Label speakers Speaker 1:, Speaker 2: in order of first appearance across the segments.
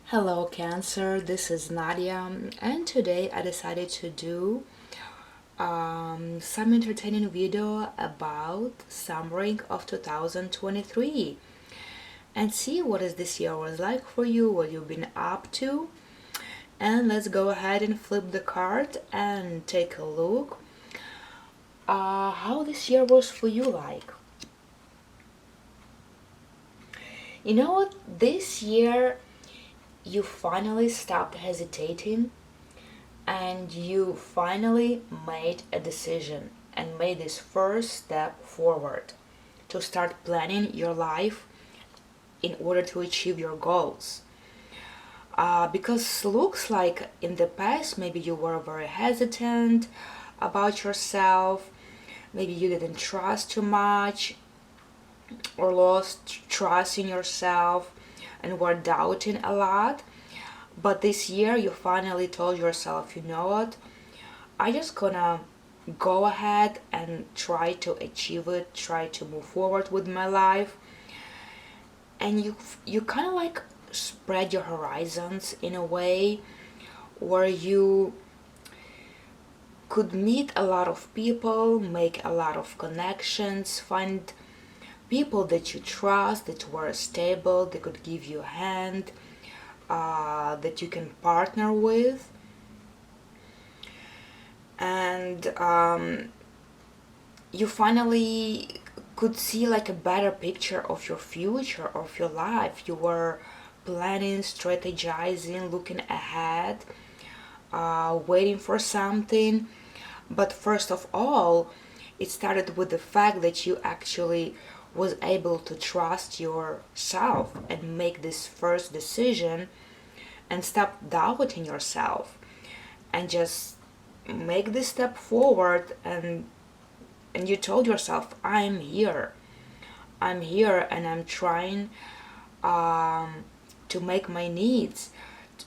Speaker 1: Hello Cancer, this is Nadia, and today I decided to do some entertaining video about Summary of 2023 and see what is this year was like for you, what you've been up to. And let's go ahead and flip the card and take a look how this year was for you like. You know what? This year you finally stopped hesitating and you finally made a decision and made this first step forward to start planning your life in order to achieve your goals. Because looks like in the past maybe you were very hesitant about yourself, maybe you didn't trust too much or lost trust in yourself and were doubting a lot. But this year you finally told yourself, you know what, I just gonna go ahead and try to achieve it, try to move forward with my life. And you kind of like spread your horizons in a way where you could meet a lot of people, make a lot of connections, find people that you trust, that were stable, they could give you a hand, that you can partner with. And you finally could see like a better picture of your future, of your life. You were planning, strategizing, looking ahead, waiting for something. But first of all, it started with the fact that you actually was able to trust yourself and make this first decision and stop doubting yourself and just make this step forward. And you told yourself, I'm here and I'm trying to make my needs,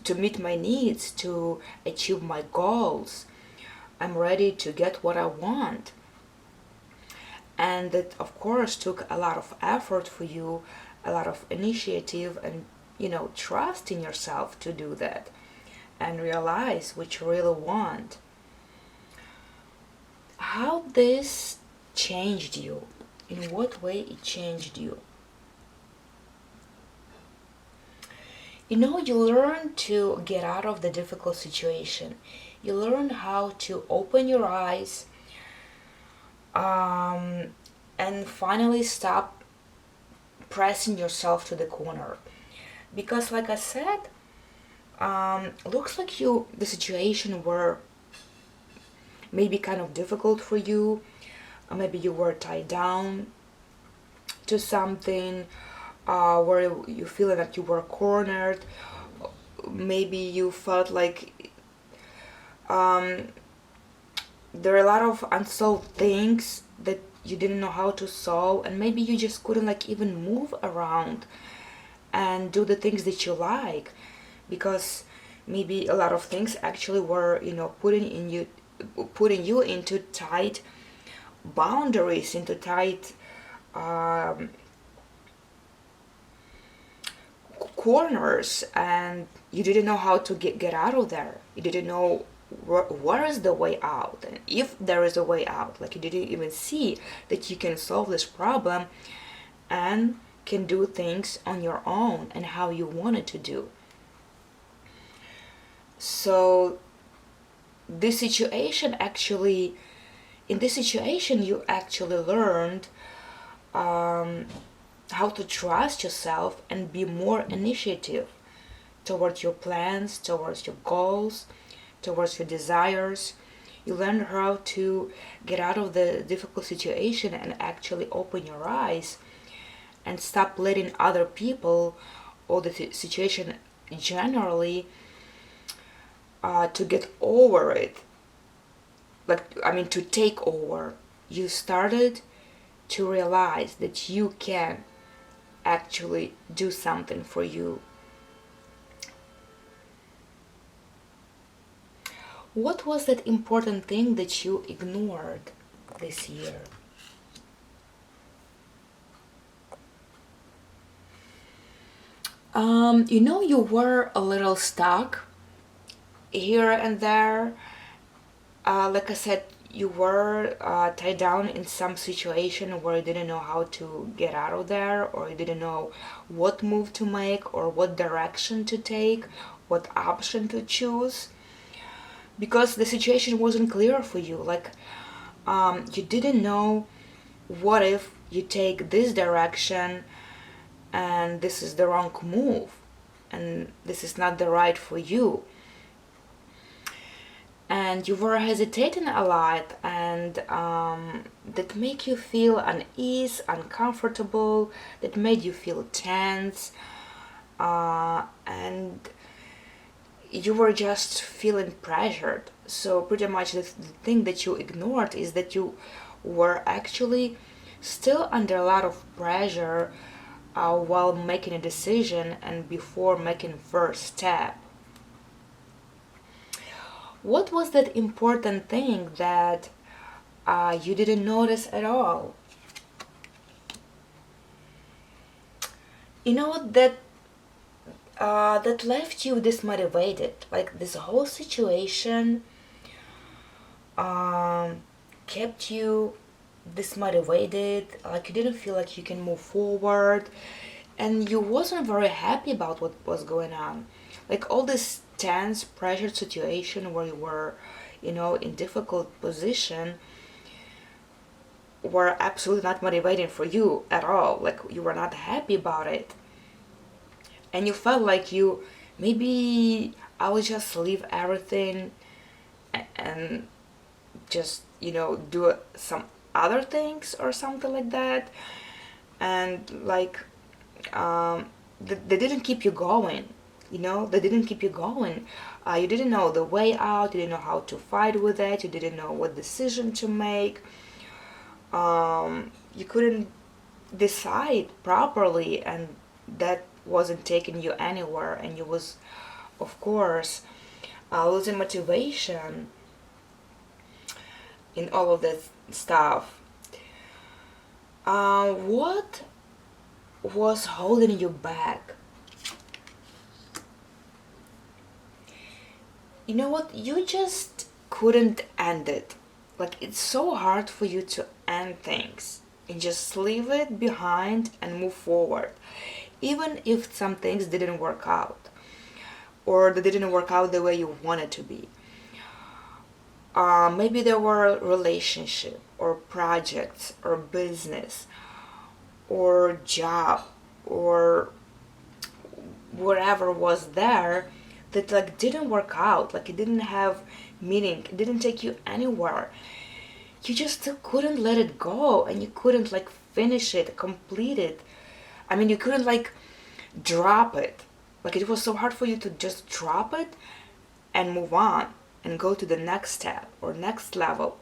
Speaker 1: to meet my needs, to achieve my goals. I'm ready to get what I want. And that of course took a lot of effort for you, a lot of initiative, and trust in yourself to do that and realize what you really want. How this changed you? In what way it changed you? You learn to get out of the difficult situation. You learn how to open your eyes, and finally stop pressing yourself to the corner. Because like I said, looks like the situation were maybe kind of difficult for you, or maybe you were tied down to something, where you feel like you were cornered. Maybe you felt like there are a lot of unsolved things that you didn't know how to solve, and maybe you just couldn't like even move around and do the things that you like, because maybe a lot of things actually were putting you into tight boundaries, into tight corners, and you didn't know how to get out of there. You didn't know where is the way out, and if there is a way out. Like, you didn't even see that you can solve this problem and can do things on your own and how you wanted to do. So in this situation you actually learned how to trust yourself and be more initiative towards your plans, towards your goals, towards your desires. You learn how to get out of the difficult situation and actually open your eyes and stop letting other people or the situation generally to get over it. To take over. You started to realize that you can actually do something for you. What was that important thing that you ignored this year? You were a little stuck here and there. Like I said, you were tied down in some situation where you didn't know how to get out of there, or you didn't know what move to make, or what direction to take, what option to choose, because the situation wasn't clear for you. Like, you didn't know, what if you take this direction and this is the wrong move, and this is not the right for you, and you were hesitating a lot, and that make you feel uncomfortable, that made you feel tense, and you were just feeling pressured. So pretty much the thing that you ignored is that you were actually still under a lot of pressure while making a decision and before making first step. What was that important thing that you didn't notice at all? That left you dismotivated. Like, this whole situation kept you dismotivated. Like, you didn't feel like you can move forward, and you wasn't very happy about what was going on. Like, all this tense, pressured situation where you were, in difficult position, were absolutely not motivating for you at all. Like, you were not happy about it, and you felt like maybe I would just leave everything and just do some other things or something like that, and like they didn't keep you going. They didn't keep you going. You didn't know the way out. You didn't know how to fight with it. You didn't know what decision to make. You couldn't decide properly, and that wasn't taking you anywhere, and you was, of course, losing motivation in all of that stuff. What was holding you back? You know what? You just couldn't end it. Like, it's so hard for you to end things and just leave it behind and move forward. Even if some things didn't work out, or they didn't work out the way you wanted to be. Maybe there were relationship, or projects, or business, or job, or whatever was there that like didn't work out. Like, it didn't have meaning, it didn't take you anywhere. You just still couldn't let it go, and you couldn't like finish it, complete it. I mean, you couldn't like drop it. Like, it was so hard for you to just drop it and move on and go to the next step or next level.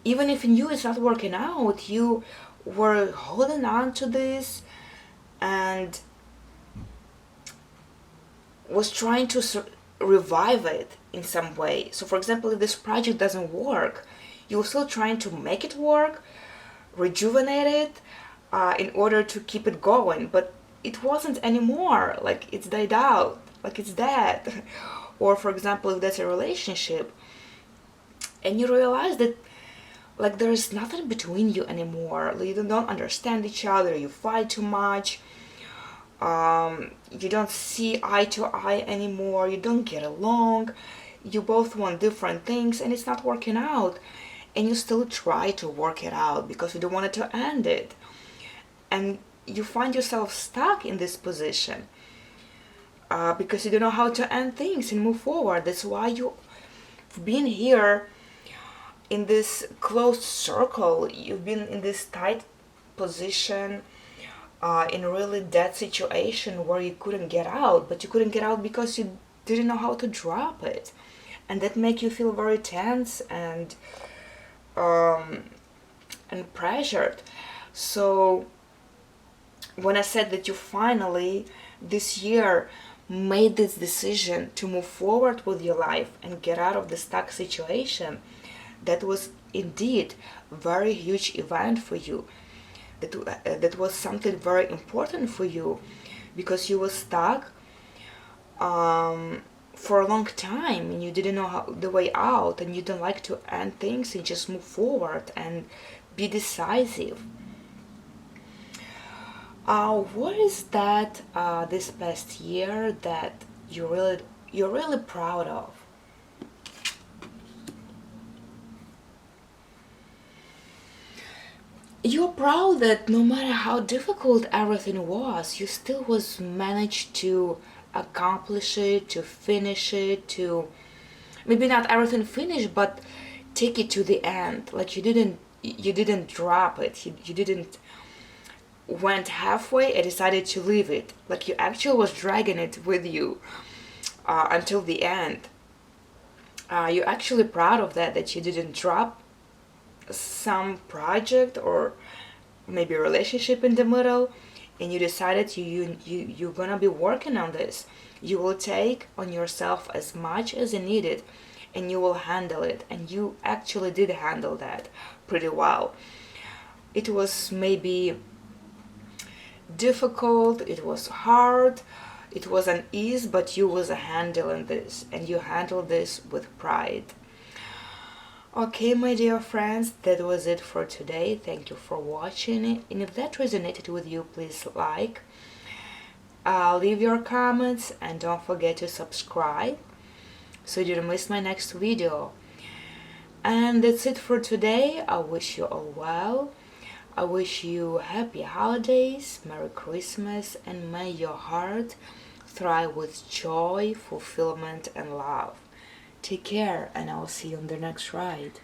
Speaker 1: Even if you knew it's not working out, you were holding on to this and was trying to revive it in some way. So for example, if this project doesn't work, you're still trying to make it work, rejuvenate it, in order to keep it going, but it wasn't anymore. Like, it's died out, like it's dead. Or for example, if there's a relationship and you realize that like there's nothing between you anymore, like, you don't understand each other, you fight too much, you don't see eye to eye anymore, you don't get along, you both want different things, and it's not working out, and you still try to work it out because you don't want it to end it, and you find yourself stuck in this position because you don't know how to end things and move forward. That's why you've been here in this closed circle. You've been in this tight position, in a really dead situation where you couldn't get out, but you couldn't get out because you didn't know how to drop it, and that make you feel very tense and pressured. So when I said that you finally this year made this decision to move forward with your life and get out of the stuck situation, that was indeed a very huge event for you. That was something very important for you, because you were stuck for a long time and you didn't know the way out, and you don't like to end things and just move forward and be decisive. What is that this past year that you're really proud of? You're proud that no matter how difficult everything was, you still was managed to accomplish it, to finish it, to maybe not everything finished, but take it to the end. Like you didn't drop it. You didn't went halfway and decided to leave it. Like you actually was dragging it with you until the end. You're actually proud of that you didn't drop some project or maybe a relationship in the middle, and you decided you're gonna be working on this. You will take on yourself as much as you needed, and you will handle it, and you actually did handle that pretty well. It was maybe difficult, it was hard, it was an ease, but you was handling this, and you handled this with pride. Okay, my dear friends, that was it for today. Thank you for watching it. And if that resonated with you, please like, leave your comments, and don't forget to subscribe so you don't miss my next video. And that's it for today. I wish you all well. I wish you happy holidays, Merry Christmas, and may your heart thrive with joy, fulfillment, and love. Take care, and I'll see you on the next ride.